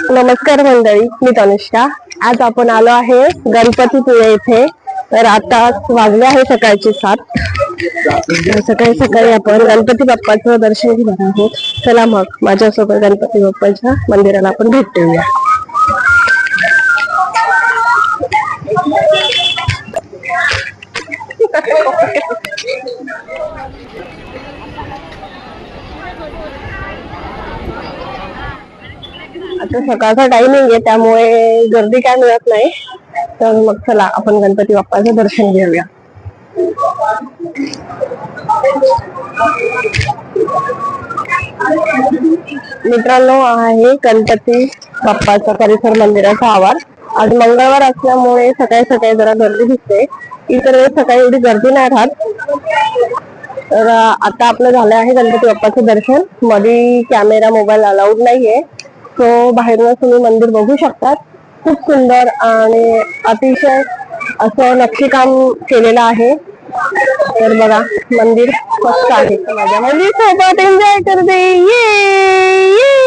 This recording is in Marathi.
नमस्कार मंडळी, मी तनुष्का। आज आपण आलो आहे गणपतीपुळे येथे। तर आता वाजले आहे सकाळचे 7। सकाळी सकाळी आपण गणपती बाप्पाचं दर्शन घेणार आहोत। चला मग माझ्यासोबत गणपती बाप्पाच्या मंदिराला आपण भेट देऊया। आता सकाळचा टायमिंग आहे, त्यामुळे गर्दी काय मिळत नाही। तर मग चला आपण गणपती बाप्पाचं दर्शन घेऊया। मित्रांनो, आहे गणपती बाप्पाचा परिसर मंदिराचा आवार। आज मंगळवार असल्यामुळे सकाळी सकाळी जरा गर्दी दिसते। इतर वेळेस सकाळी एवढी गर्दी नाही राहत। तर आता आपलं झालं आहे गणपती बाप्पाचं दर्शन। मध्ये कॅमेरा मोबाईल अलाउड नाहीये, तो बाहेरूनच तुम्ही मंदिर बघू शकतात। खूप सुंदर आणि अतिशय असं नक्षीकाम केलेलं आहे। तर बघा, मंदिर मस्त आहे। माझ्या मंदिर सोबत एन्जॉय करते। ये